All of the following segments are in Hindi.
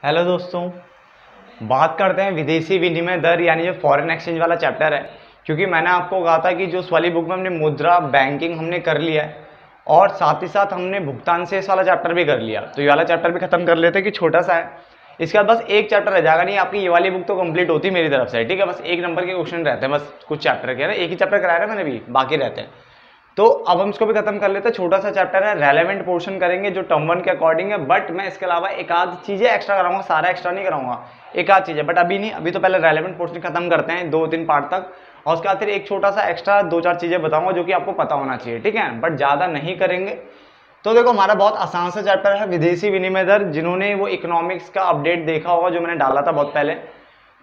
हेलो दोस्तों, बात करते हैं विदेशी विनिमय दर यानी जो फॉरेन एक्सचेंज वाला चैप्टर है। क्योंकि मैंने आपको कहा था कि जो उस वाली बुक में हमने मुद्रा बैंकिंग हमने कर लिया है और साथ ही साथ हमने भुगतान शेष वाला चैप्टर भी कर लिया। तो ये वाला चैप्टर भी खत्म कर लेते हैं कि छोटा सा है। इसके बाद बस एक चैप्टर रह जाएगा, नहीं आपकी ये वाली बुक तो कंप्लीट होती मेरी तरफ से, ठीक है। बस एक नंबर के क्वेश्चन रहते हैं, बस कुछ चैप्टर के ना, एक ही चैप्टर कराया ना मैंने भी, बाकी रहते हैं। तो अब हम इसको भी खत्म कर लेते हैं। छोटा सा चैप्टर है, रेलेवेंट पोर्शन करेंगे जो टर्म 1 के अकॉर्डिंग है, बट मैं इसके अलावा एक आध चीजें एक्स्ट्रा कराऊंगा, सारा एक्स्ट्रा नहीं कराऊंगा, एक आध चीजें, बट अभी नहीं। अभी तो पहले रेलेवेंट पोर्शन खत्म करते हैं 2-3 पार्ट तक, और उसके बाद फिर एक छोटा सा एक्स्ट्रा 2-4 चीजें बताऊंगा जो कि आपको पता होना चाहिए, ठीक है, बट ज्यादा नहीं करेंगे। तो देखो, हमारा बहुत आसान सा चैप्टर है विदेशी विनिमय दर। जिन्होंने वो इकोनॉमिक्स का अपडेट देखा होगा जो मैंने डाला था बहुत पहले,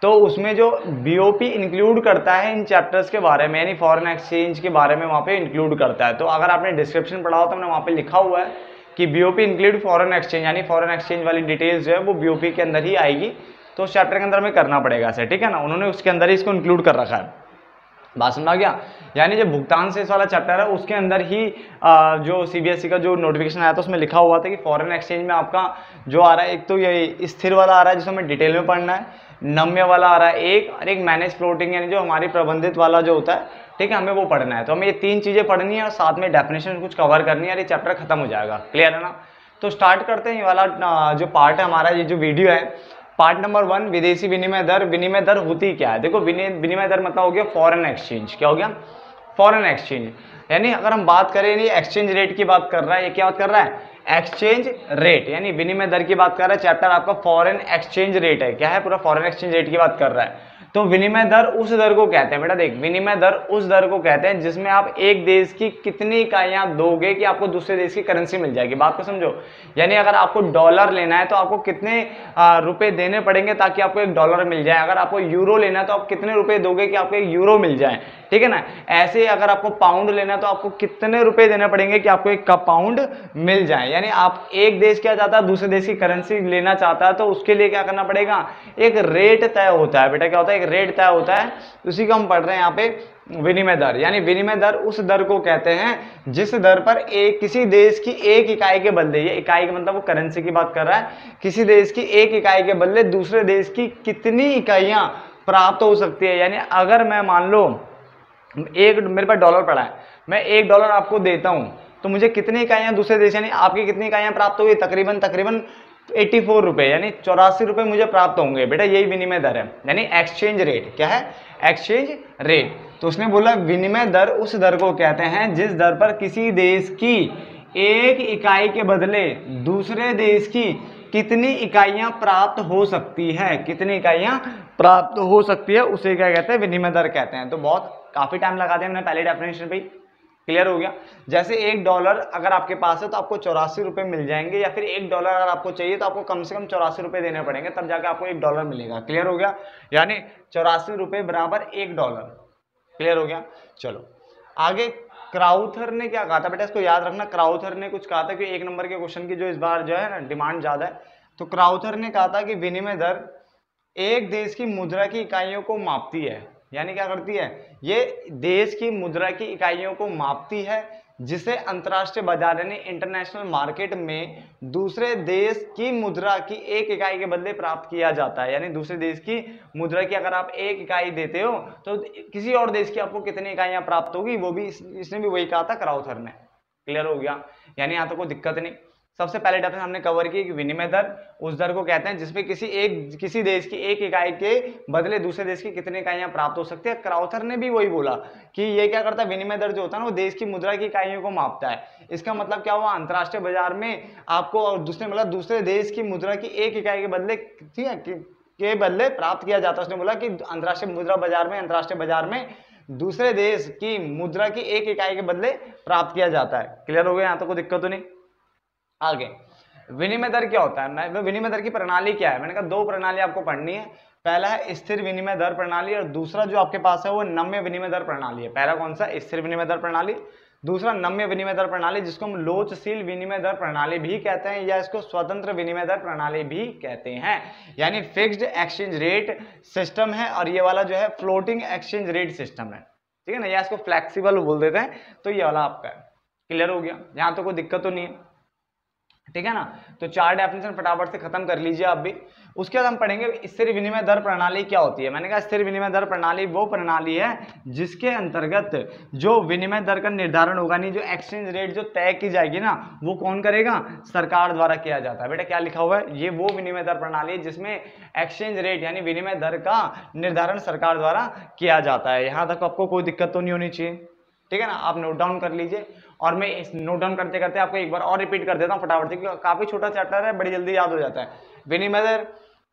तो उसमें जो बीओपी इंक्लूड करता है इन चैप्टर्स के बारे में, यानी फॉरेन एक्सचेंज के बारे में वहाँ पे इंक्लूड करता है। तो अगर आपने डिस्क्रिप्शन पढ़ा हो तो हमने वहाँ पे लिखा हुआ है कि बीओपी इंक्लूड फॉरेन एक्सचेंज, यानी फॉरेन एक्सचेंज वाली डिटेल्स जो है वो बीओपी के अंदर ही आएगी। तो उस चैप्टर के अंदर हमें करना पड़ेगा ऐसे, ठीक है ना। उन्होंने उसके अंदर ही इसको इंक्लूड कर रखा है। बात समझा गया। यानी जो भुगतान शेष वाला चैप्टर है उसके अंदर ही जो सीबीएसई का जो नोटिफिकेशन आया था उसमें लिखा हुआ था कि फॉरेन एक्सचेंज में आपका जो आ रहा है, एक तो ये स्थिर वाला आ रहा है जिसमें हमें डिटेल में पढ़ना है, नम्य वाला आ रहा है एक, और एक मैनेज फ्लोटिंग यानी जो हमारी प्रबंधित वाला जो होता है, ठीक है, हमें वो पढ़ना है। तो हमें ये 3 चीजें पढ़नी है और साथ में डेफिनेशन कुछ कवर करनी है और ये चैप्टर खत्म हो जाएगा। क्लियर है ना। तो स्टार्ट करते हैं। ये वाला जो पार्ट है हमारा, ये जो वीडियो है, पार्ट नंबर 1, विदेशी विनिमय दर। विनिमय दर होती क्या है? देखो, विनिमय दर मतलब हो गया फॉरेन एक्सचेंज। क्या हो गया? Foreign exchange. यानी अगर हम बात करें, ये एक्सचेंज रेट की बात कर रहा है, ये क्या बात कर रहा है? एक्सचेंज रेट, यानी विनिमय दर की बात कर रहा है। चैप्टर आपका फॉरेन एक्सचेंज रेट है। क्या है? पूरा फॉरेन एक्सचेंज रेट की बात कर रहा है। तो विनिमय दर उस दर को कहते हैं, बेटा देख, विनिमय दर उस दर को कहते हैं जिसमें आप एक देश की कितनी इकाइयां दोगे कि आपको दूसरे देश की करेंसी मिल जाएगी। बात को समझो। यानी अगर आपको डॉलर लेना है तो आपको कितने रुपए देने पड़ेंगे ताकि आपको एक डॉलर मिल जाए। अगर आपको यूरो लेना है तो आप कितने रुपए दोगे कि आपको एक यूरो मिल जाए, ठीक है ना। ऐसे अगर आपको पाउंड लेना है तो आपको कितने रुपए देने पड़ेंगे कि आपको एक पाउंड मिल जाए। यानी आप एक देश क्या चाहता है, दूसरे देश की करेंसी लेना चाहता है, तो उसके लिए क्या करना पड़ेगा? एक रेट तय होता है बेटा। क्या होता है? एक रेट तय होता है। उसी को हम पढ़ रहे हैं यहाँ पे, विनिमय दर। यानी विनिमय दर उस दर को कहते हैं जिस दर पर किसी देश की एक इकाई के बदले, ये इकाई का मतलब वो करेंसी की बात कर रहा है, किसी देश की एक इकाई के बदले दूसरे देश की कितनी इकाइयां प्राप्त हो सकती है। यानी अगर मैं मान लो मेरे पास डॉलर पड़ा है, मैं $1 आपको देता हूं, तो मुझे कितनी इकाइयां दूसरे देश, यानी आपकी कितनी इकाइयां प्राप्त होगी? तकरीबन 84 रुपए, यानी 84 रुपए मुझे प्राप्त होंगे बेटा। यही विनिमय दर है, यानी एक्सचेंज रेट। क्या है? Exchange rate. तो उसने बोला विनिमय दर उस दर को कहते हैं जिस दर पर किसी देश की एक इकाई के बदले दूसरे देश की कितनी इकाइयां प्राप्त हो सकती है, कितनी इकाइयां प्राप्त हो सकती है, उसे क्या कहते हैं? विनिमय दर कहते हैं। तो बहुत काफी टाइम लगा दिया मैंने पहले डेफिनेशन पे। क्लियर हो गया। जैसे $1 अगर आपके पास है तो आपको 84 रुपए मिल जाएंगे, या फिर $1 अगर आपको चाहिए तो आपको कम से कम 84 रुपए देने पड़ेंगे, तब जाके आपको $1 मिलेगा। क्लियर हो गया। यानी 84 रुपए बराबर $1। क्लियर हो गया। चलो आगे, क्राउथर ने क्या कहा था बेटा, इसको याद रखना। क्राउथर ने कुछ कहा था कि 1 नंबर के क्वेश्चन की जो इस बार जो है ना डिमांड ज्यादा है, तो क्राउथर ने कहा था कि विनिमय दर एक देश की मुद्रा की इकाइयों को मापती है। यानी क्या करती है? ये देश की मुद्रा की इकाइयों को मापती है जिसे अंतरराष्ट्रीय बाजार यानी इंटरनेशनल मार्केट में दूसरे देश की मुद्रा की एक इकाई के बदले प्राप्त किया जाता है। यानी दूसरे देश की मुद्रा की अगर आप एक इकाई देते हो तो किसी और देश की आपको कितनी इकाइयां प्राप्त होगी, वो भी इसने भी वही कहा था क्राउथर ने। क्लियर हो गया। यानी यहाँ तो कोई दिक्कत नहीं। सबसे पहले डेफिनेशन हमने कवर की कि विनिमय दर उस दर को कहते हैं जिसमें किसी देश की एक इकाई के बदले दूसरे देश की कितनी इकाइयां प्राप्त हो सकती है। क्राउथर ने भी वही बोला कि ये क्या करता है, विनिमय दर जो होता है ना वो देश की मुद्रा की इकाइयों को मापता है। इसका मतलब क्या हुआ? अंतरराष्ट्रीय बाजार में आपको और दूसरे देश की मुद्रा की एक इकाई के बदले, ठीक है, के बदले प्राप्त किया जाता है। उसने बोला कि अंतरराष्ट्रीय मुद्रा बाजार में, अंतरराष्ट्रीय बाजार में दूसरे देश की मुद्रा की एक इकाई के बदले प्राप्त किया जाता है। क्लियर हो गया। यहाँ तो कोई दिक्कत तो नहीं। आगे, विनिमय दर क्या होता है? विनिमय दर की प्रणाली क्या है? मैंने कहा 2 प्रणाली आपको पढ़नी है। पहला है स्थिर विनिमय दर प्रणाली और दूसरा जो आपके पास है वो नम्य विनिमय दर प्रणाली है। पहला कौन सा? स्थिर विनिमय दर प्रणाली। दूसरा नम्य विनिमय दर प्रणाली, जिसको हम लोचशील विनिमय दर प्रणाली भी कहते हैं या इसको स्वतंत्र विनिमय दर प्रणाली भी कहते हैं। यानी फिक्स्ड एक्सचेंज रेट सिस्टम है और ये वाला जो है फ्लोटिंग एक्सचेंज रेट सिस्टम है, ठीक है ना, या इसको फ्लेक्सिबल बोल देते हैं। तो ये वाला आपका है। क्लियर हो गया। यहाँ तो कोई दिक्कत तो नहीं है, ठीक है ना। तो 4 डेफिनेशन फटाफट से खत्म कर लीजिए आप भी। उसके बाद हम पढ़ेंगे स्थिर विनिमय दर प्रणाली क्या होती है। मैंने कहा स्थिर विनिमय दर प्रणाली वो प्रणाली है जिसके अंतर्गत जो विनिमय दर का निर्धारण होगा, नहीं जो एक्सचेंज रेट जो तय की जाएगी ना, वो कौन करेगा, सरकार द्वारा किया जाता है। बेटा क्या लिखा हुआ है, ये वो विनिमय दर प्रणाली है जिसमें एक्सचेंज रेट यानी विनिमय दर का निर्धारण सरकार द्वारा किया जाता है। यहां तक आपको कोई दिक्कत तो नहीं होनी चाहिए, ठीक है ना। आप नोट डाउन कर लीजिए और मैं इस नोट डाउन करते करते आपको एक बार और रिपीट कर देता हूँ फटाफट से, क्योंकि काफी छोटा चैप्टर है, बड़ी जल्दी याद हो जाता है। विनिमय दर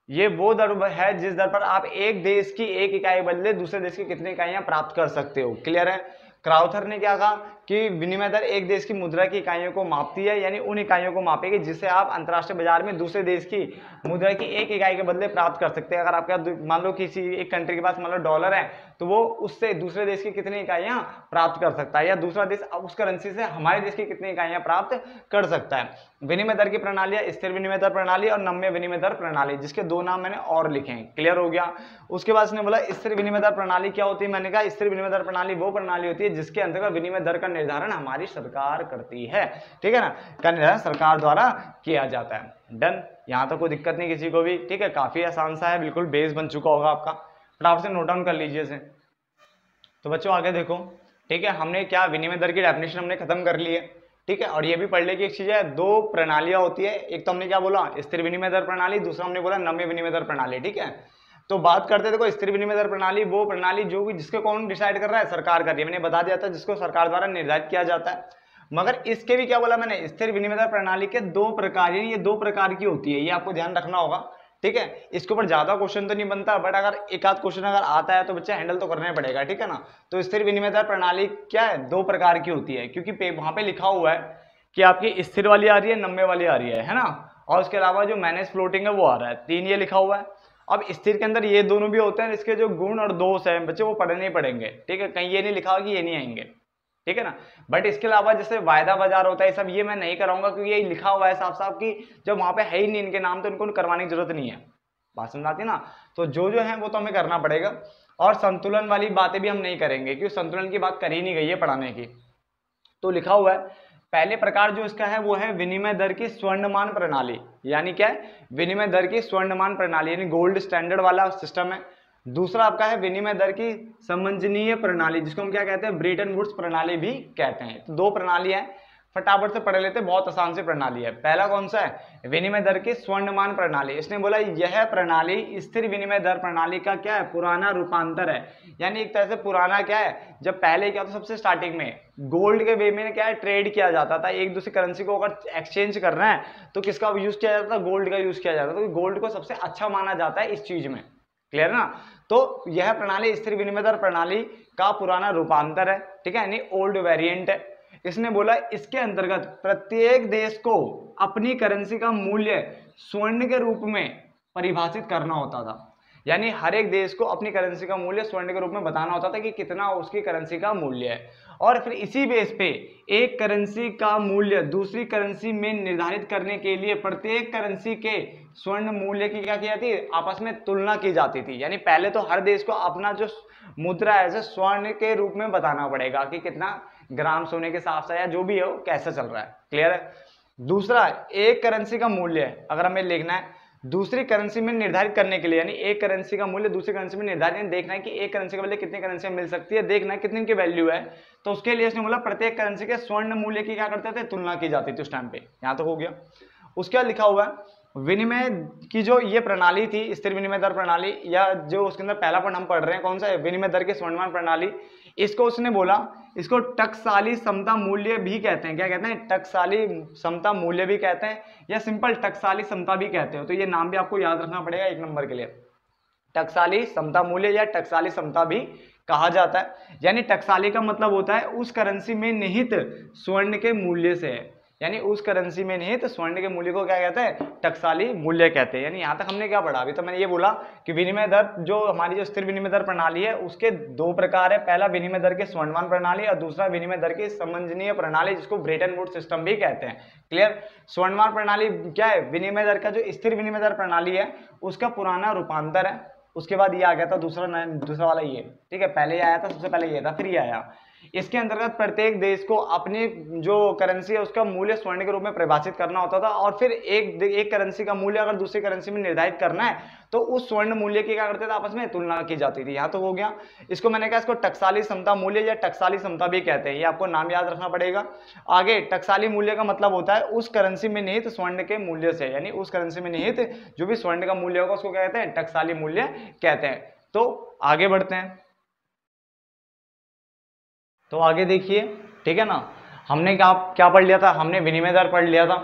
ये वो दर है जिस दर पर आप एक देश की एक इकाई बदले दूसरे देश की कितनी इकाइयां प्राप्त कर सकते हो। क्लियर है। क्राउथर ने क्या कहा कि विनिमय दर एक देश की मुद्रा की इकाइयों को मापती है, यानी उन इकाइयों को मापेगी जिसे आप अंतर्राष्ट्रीय बाजार में दूसरे देश की मुद्रा की एक इकाई के बदले प्राप्त कर सकते हैं। अगर आपका मान लो किसी एक कंट्री के पास मान लो डॉलर है, तो वो उससे दूसरे देश की कितनी इकाइयां प्राप्त कर सकता है, या दूसरा देश उस करेंसी से हमारे देश की कितनी इकाइयां प्राप्त कर सकता है। विनिमय दर की प्रणाली स्थिर विनिमय दर प्रणाली और नम्य विनिमय दर प्रणाली, जिसके 2 नाम मैंने और लिखे हैं। क्लियर हो गया। उसके बाद इसने बोला स्थिर विनिमय दर प्रणाली क्या होती है। मैंने कहा स्थिर विनिमय दर प्रणाली वो प्रणाली होती है जिसके अंतर्गत विनिमय दर का निर्धारण हमारी सरकार करती है, ठीक है ना, का निर्धारण सरकार द्वारा किया जाता है। डन। यहां तो कोई दिक्कत नहीं किसी को भी, ठीक है, काफी आसान सा है, बिल्कुल बेस बन चुका होगा आपका। फटाफट से नोट डाउन कर लीजिए इसे। तो बच्चों आगे देखो, ठीक है, हमने क्या विनिमय दर की डेफिनेशन हमने खत्म कर ली है, ठीक है। और ये भी पढ़ ले कि एक चीज है, 2 प्रणालियां होती है, एक तो हमने क्या बोला स्थिर विनिमय दर प्रणाली, दूसरा हमने बोला नम्य विनिमय दर प्रणाली, ठीक है। तो बात करते देखो स्थिर विनिमय दर प्रणाली वो प्रणाली जो कि जिसको कौन डिसाइड कर रहा है, सरकार कर रही है। मैंने बता दिया था जिसको सरकार द्वारा निर्धारित किया जाता है। मगर इसके भी क्या बोला मैंने, स्थिर विनिमय दर प्रणाली के 2 प्रकार, ये 2 प्रकार की होती है, ये आपको ध्यान रखना होगा, ठीक है। इसके ऊपर ज्यादा क्वेश्चन तो नहीं बनता, बट अगर एक आध क्वेश्चन अगर आता है तो बच्चा हैंडल तो करना ही पड़ेगा, ठीक है ना। तो स्थिर विनिमय दर प्रणाली क्या है, 2 प्रकार की होती है, क्योंकि वहां पे लिखा हुआ है कि आपकी स्थिर वाली आ रही है, नम्य वाली आ रही है ना, और उसके अलावा जो मैनेज फ्लोटिंग है वो आ रहा है, 3 ये लिखा हुआ है। अब स्थिर के अंदर ये दोनों भी होते हैं, इसके जो गुण और दोष है बच्चे वो पढ़ने ही पड़ेंगे, ठीक है, कहीं ये नहीं लिखा हुआ कि ये नहीं आएंगे, ठीक है ना। बट इसके अलावा जैसे वायदा बाजार होता है, सब ये मैं नहीं कराऊंगा क्योंकि ये लिखा हुआ है साफ साफ कि जब वहां पे है ही नहीं इनके नाम तो इनको करवाने की जरूरत नहीं है। बात समझ आती है ना। तो जो है वो तो हमें करना पड़ेगा। और संतुलन वाली बातें भी हम नहीं करेंगे क्योंकि संतुलन की बात करी नहीं गई है पढ़ाने की। तो लिखा हुआ है पहले प्रकार जो इसका है वो है विनिमय दर की स्वर्णमान प्रणाली, यानी क्या है, विनिमय दर की स्वर्णमान प्रणाली यानी गोल्ड स्टैंडर्ड वाला सिस्टम है। दूसरा आपका है विनिमय दर की समंजनीय प्रणाली, जिसको हम क्या कहते हैं, ब्रेटन वुड्स प्रणाली भी कहते हैं। तो 2 प्रणाली है, फटाफट से पढ़ लेते, बहुत आसान से प्रणाली है। पहला कौन सा है, विनिमय दर की स्वर्णमान प्रणाली। इसने बोला यह प्रणाली स्थिर विनिमय दर प्रणाली का क्या है, पुराना रूपांतर है, यानी एक तरह से पुराना क्या है, जब पहले क्या होता सबसे स्टार्टिंग में गोल्ड के वे में क्या है ट्रेड किया जाता था, एक दूसरी करेंसी को अगर एक्सचेंज करना है तो किसका यूज किया जाता था, गोल्ड का यूज किया जाता था, तो गोल्ड को सबसे अच्छा माना जाता है इस चीज में। क्लियर ना। तो यह प्रणाली स्थिर विनिमय दर प्रणाली का पुराना रूपांतर है, ठीक है, यानी ओल्ड वेरिएंट है। इसने बोला इसके अंतर्गत प्रत्येक देश को अपनी करेंसी का मूल्य स्वर्ण के रूप में परिभाषित करना होता था, यानी हर एक देश को अपनी करेंसी का मूल्य स्वर्ण के रूप में बताना होता था कि कितना उसकी करेंसी का मूल्य है। और फिर इसी बेस पे एक करेंसी का मूल्य दूसरी करेंसी में निर्धारित करने के लिए प्रत्येक करेंसी के स्वर्ण मूल्य की क्या की जाती है, आपस में तुलना की जाती थी। यानी पहले तो हर देश को अपना जो मुद्रा है स्वर्ण के रूप में बताना पड़ेगा कि कितना ग्राम सोने के हिसाब से या जो भी है वो कैसे चल रहा है। क्लियर है। दूसरा, एक करेंसी का मूल्य अगर हमें लिखना है दूसरी करेंसी में निर्धारित करने के लिए, यानी एक करेंसी का मूल्य दूसरी करेंसी में निर्धारित, देखना है कि एक करेंसी के बदले कितनी करेंसी मिल सकती है, देखना है कितनी की वैल्यू है। तो उसके लिए इसने बोला प्रत्येक करेंसी के स्वर्ण मूल्य की क्या करते थे, तुलना की जाती थी उस टाइम पे। यहां तक हो गया। उसके बाद लिखा हुआ है विनिमय की जो ये प्रणाली थी स्थिर विनिमय दर प्रणाली, या जो उसके अंदर पहला पॉइंट हम पढ़ रहे हैं कौन सा है, विनिमय दर की स्वर्णमान प्रणाली, इसको उसने बोला इसको टकसाली समता मूल्य भी कहते हैं। क्या कहते हैं, टकसाली समता मूल्य भी कहते हैं, या सिंपल टकसाली समता भी कहते हो। तो ये नाम भी आपको याद रखना पड़ेगा 1 नंबर के लिए। टकसाली समता मूल्य या टकसाली समता भी कहा जाता है। यानी टकसाली का मतलब होता है उस करेंसी में निहित स्वर्ण के मूल्य से है, यानी उस करेंसी में निहित स्वर्ण के मूल्य को क्या कहते हैं, टकसाली मूल्य कहते हैं। यानी यहाँ तक हमने क्या पढ़ा, अभी तो मैंने ये बोला कि विनिमय दर जो हमारी जो स्थिर विनिमय दर प्रणाली है उसके 2 प्रकार है, पहला विनिमय दर की स्वर्णमान प्रणाली और दूसरा विनिमय दर की समंजनीय प्रणाली, जिसको ब्रेटन वुड्स सिस्टम भी कहते हैं। क्लियर। स्वर्णमान प्रणाली क्या है, विनिमय दर का जो स्थिर विनिमय दर प्रणाली है उसका पुराना रूपांतर है। उसके बाद ये आ गया था दूसरा वाला ये, ठीक है, पहले ये आया था, सबसे पहले ये था, फिर ये आया। इसके अंतर्गत प्रत्येक देश को अपनी जो करेंसी है उसका मूल्य स्वर्ण के रूप में परिभाषित करना होता था, और फिर एक करेंसी का मूल्य अगर दूसरी करेंसी में निर्धारित करना है तो उस स्वर्ण मूल्य की क्या करते थे, आपस में तुलना की जाती थी। यहाँ तो हो गया। इसको मैंने कहा इसको टकसाली समता मूल्य या टकसाली समता भी कहते हैं, ये आपको नाम याद रखना पड़ेगा। आगे टकसाली मूल्य का मतलब होता है उस करेंसी में निहित स्वर्ण के मूल्य से, यानी उस करेंसी में निहित जो भी स्वर्ण का मूल्य होगा उसको क्या कहते हैं, टकसाली मूल्य कहते हैं। तो आगे बढ़ते हैं। तो आगे देखिए, ठीक है ना, हमने क्या पढ़ लिया था, हमने विनिमय दर पढ़ लिया था,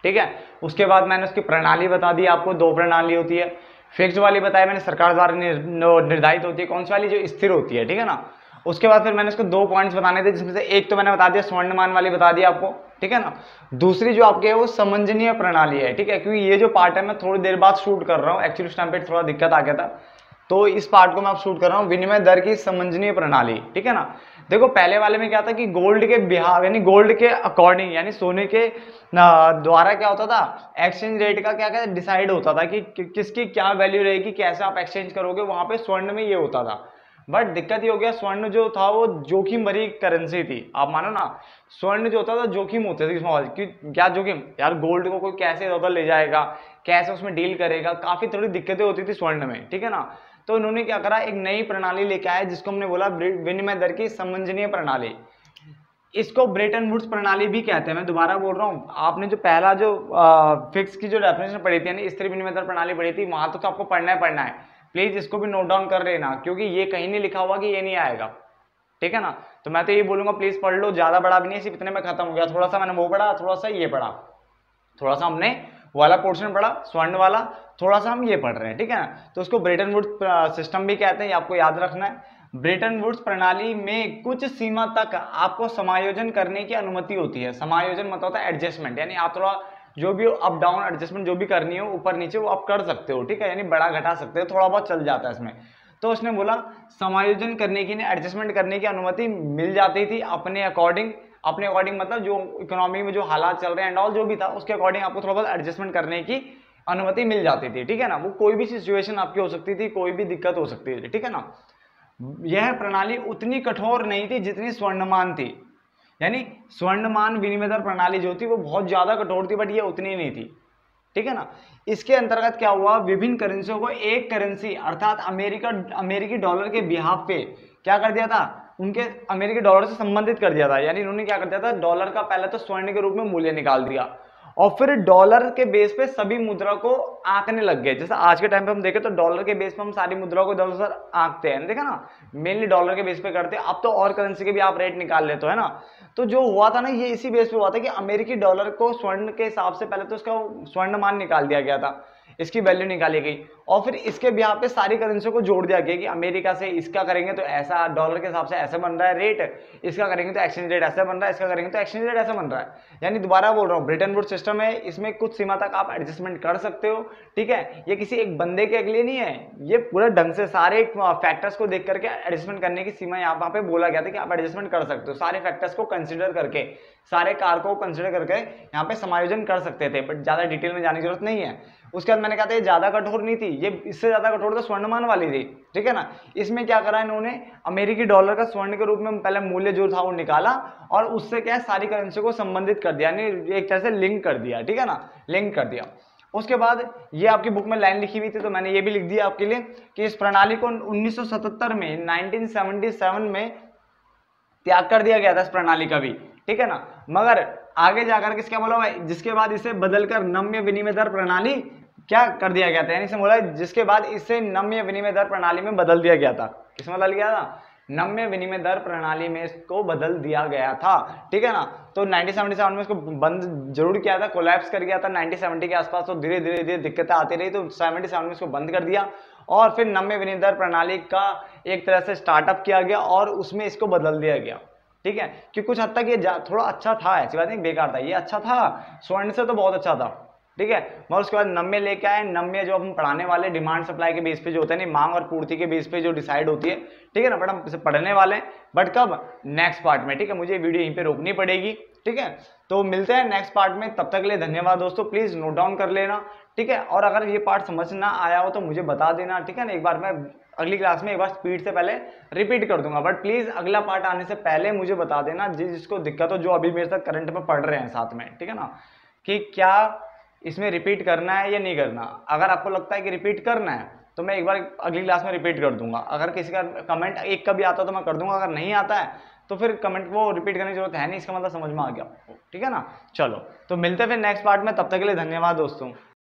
ठीक है। उसके बाद मैंने उसकी प्रणाली बता दी आपको, दो प्रणाली होती है। फिक्स्ड वाली बताया मैंने, सरकार द्वारा निर्धारित होती है, कौन सी वाली, जो स्थिर होती है, ठीक है ना। उसके बाद फिर मैंने उसको दो पॉइंट्स बताने थे, जिसमें से एक तो मैंने बता दिया स्वर्णमान वाली बता दी आपको, ठीक है ना। दूसरी जो आपके है वो समंजनीय प्रणाली है, ठीक है, क्योंकि ये जो पार्ट है मैं थोड़ी देर बाद शूट कर रहा हूँ, एक्चुअली उस टाइम पे थोड़ा दिक्कत आ गया था, तो इस पार्ट को मैं अब शूट कर रहा हूँ, विनिमय दर की समंजनीय प्रणाली, ठीक है ना। देखो पहले वाले में क्या था कि गोल्ड के बिहार यानी गोल्ड के अकॉर्डिंग यानी सोने के द्वारा क्या होता था, एक्सचेंज रेट का क्या क्या डिसाइड होता था कि किसकी क्या वैल्यू रहेगी, कैसे आप एक्सचेंज करोगे, वहां पे स्वर्ण में ये होता था। बट दिक्कत ये हो गया, स्वर्ण जो था वो जोखिम भरी करेंसी थी, आप मानो ना, स्वर्ण जो होता था जोखिम होते थे इसमें, कि क्या जोखिम यार, गोल्ड को कोई कैसे इधर ले जाएगा, कैसे उसमें डील करेगा, काफी थोड़ी दिक्कतें होती थी स्वर्ण में, ठीक है ना। तो इन्होंने क्या करा, एक नई प्रणाली लेके आए जिसको हमने बोला विनिमय दर की समंजनीय प्रणाली। इसको ब्रेटन वुड्स प्रणाली भी कहते हैं। मैं दोबारा बोल रहा हूँ, आपने जो पहला जो फिक्स की जो डेफिनेशन पढ़ी थी यानी स्थिर विनिमय दर प्रणाली पढ़ी थी, वहां तो आपको पढ़ना है। प्लीज इसको भी नोट डाउन कर लेना, क्योंकि ये कहीं नहीं लिखा हुआ कि ये नहीं आएगा, ठीक है ना। तो मैं तो ये बोलूंगा प्लीज पढ़ लो, ज्यादा बड़ा भी नहीं, सिर्फ इतने में खत्म हो गया। थोड़ा सा मैंने वो पढ़ा, थोड़ा सा ये पढ़ा, थोड़ा सा हमने वाला पोर्शन पढ़ा स्वर्ण वाला, थोड़ा सा हम ये पढ़ रहे हैं, ठीक है ना। तो उसको ब्रेटन वुड्स सिस्टम भी कहते हैं, ये आपको याद रखना है। ब्रेटन वुड्स प्रणाली में कुछ सीमा तक आपको समायोजन करने की अनुमति होती है। समायोजन मतलब होता है एडजस्टमेंट, यानी आप थोड़ा जो भी अप डाउन एडजस्टमेंट जो भी करनी हो ऊपर नीचे वो आप कर सकते हो, ठीक है, यानी बड़ा घटा सकते हो, थोड़ा बहुत चल जाता है इसमें। तो उसने बोला समायोजन करने की, एडजस्टमेंट करने की अनुमति मिल जाती थी अपने अकॉर्डिंग मतलब जो इकोनॉमी में जो हालात चल रहे हैं एंड ऑल जो भी था उसके अकॉर्डिंग आपको थोड़ा बहुत एडजस्टमेंट करने की अनुमति मिल जाती थी, ठीक है ना। वो कोई भी सिचुएशन आपकी हो सकती थी, कोई भी दिक्कत हो सकती थी, ठीक है ना। यह प्रणाली उतनी कठोर नहीं थी जितनी स्वर्णमान थी, यानी स्वर्णमान विनिमय दर प्रणाली जो थी वो बहुत ज्यादा कठोर थी, बट ये उतनी नहीं थी, ठीक है ना। इसके अंतर्गत क्या हुआ, विभिन्न करेंसियों को एक करेंसी अर्थात अमेरिकी डॉलर के बिहाफ पे क्या कर दिया था, उनके अमेरिकी डॉलर से संबंधित कर दिया था। यानी इन्होंने क्या कर दिया था, डॉलर का पहले तो स्वर्ण के रूप में मूल्य निकाल दिया और फिर डॉलर के बेस पे सभी मुद्रा को आंकने लग गए। जैसे आज के टाइम पे हम देखें तो डॉलर के बेस पे हम सारी मुद्राओं को इधर उधर आंकते हैं, देखा ना, मेनली डॉलर के बेस पे करते हैं। अब तो और करेंसी के भी आप रेट निकाल लेते हो, है ना। तो जो हुआ था ना, ये इसी बेस पे हुआ था कि अमेरिकी डॉलर को स्वर्ण के हिसाब से पहले तो उसका स्वर्ण मान निकाल दिया गया था, इसकी वैल्यू निकाली गई और फिर इसके बिहाफ पे सारी करेंसियों को जोड़ दिया गया कि अमेरिका से इसका करेंगे तो ऐसा डॉलर के हिसाब से ऐसा बन रहा है रेट, इसका करेंगे तो एक्सचेंज रेट ऐसा बन रहा है, इसका करेंगे तो एक्सचेंज रेट ऐसा बन रहा है। यानी दोबारा बोल रहा हूँ, ब्रेटन वुड्स सिस्टम है, इसमें कुछ सीमा तक आप एडजस्टमेंट कर सकते हो, ठीक है। ये किसी एक बंदे के लिए नहीं है, ये पूरे ढंग से सारे फैक्टर्स को देख करके एडजस्टमेंट करने की सीमा यहाँ पे बोला गया था कि आप एडजस्टमेंट कर सकते हो, सारे फैक्टर्स को कंसिडर करके, सारे कारकों को कंसिडर करके यहाँ पे समायोजन कर सकते थे, बट ज्यादा डिटेल में जाने की जरूरत नहीं है। उसके बाद मैंने कहा था ये ज्यादा कठोर नहीं थी, ये इससे ज्यादा कठोर तो स्वर्णमान वाली थी, ठीक है ना। इसमें क्या करा इन्होंने, अमेरिकी डॉलर का स्वर्ण के रूप में पहले मूल्य जो था वो निकाला और उससे क्या है सारी करेंसी को संबंधित कर दिया, यानी एक तरह से लिंक कर दिया, ठीक है ना, लिंक कर दिया। उसके बाद ये आपकी बुक में लाइन लिखी हुई थी तो मैंने ये भी लिख दिया आपके लिए कि इस प्रणाली को 1977 में 1977 में त्याग कर दिया गया था इस प्रणाली का भी, ठीक है ना। मगर आगे जाकर किसका बोला हुआ है, जिसके बाद इसे बदलकर नम्य विनिमय दर प्रणाली क्या कर दिया गया था, यानी इसे बोला जिसके बाद इसे नम्य विनिमय दर प्रणाली में बदल दिया गया था। किसमें बदल गया था, नम्य विनिमय दर प्रणाली में इसको बदल दिया गया था, ठीक है ना। तो 1977 में इसको बंद जरूर किया था, कोलैप्स कर गया था 1970 के आसपास, तो धीरे धीरे दिक्कतें आती रही, तो 77 में इसको बंद कर दिया और फिर नम्य विनिमय दर प्रणाली का एक तरह से स्टार्टअप किया गया और उसमें इसको बदल दिया गया, ठीक है। कि कुछ हद तक ये थोड़ा अच्छा था, ऐसी बात नहीं बेकार था, ये अच्छा था, स्वर्ण से तो बहुत अच्छा था, ठीक है। मगर उसके बाद नम्य लेके आए, नम्य जो हम पढ़ाने वाले डिमांड सप्लाई के बेस पे जो होते हैं, नहीं मांग और पूर्ति के बेस पे जो डिसाइड होती है, ठीक है ना, बट हम इसे पढ़ने वाले हैं, बट कब, नेक्स्ट पार्ट में, ठीक है। मुझे वीडियो यहीं पे रोकनी पड़ेगी, ठीक है, तो मिलते हैं नेक्स्ट पार्ट में, तब तक के लिए धन्यवाद दोस्तों। प्लीज़ नोट डाउन कर लेना, ठीक है। और अगर ये पार्ट समझ ना आया हो तो मुझे बता देना, ठीक है ना। एक बार मैं अगली क्लास में एक बार स्पीड से पहले रिपीट कर दूंगा, बट प्लीज़ अगला पार्ट आने से पहले मुझे बता देना जिसको दिक्कत हो, जो अभी मेरे साथ करंट में पढ़ रहे हैं साथ में, ठीक है ना, कि क्या इसमें रिपीट करना है या नहीं करना। अगर आपको लगता है कि रिपीट करना है तो मैं एक बार अगली क्लास में रिपीट कर दूंगा। अगर किसी का कमेंट एक का भी आता तो मैं कर दूंगा, अगर नहीं आता है तो फिर कमेंट को रिपीट करने की जरूरत है नहीं, इसका मतलब समझ में आ गया आपको, ठीक है ना। चलो तो मिलते हैं फिर नेक्स्ट पार्ट में, तब तक के लिए धन्यवाद दोस्तों।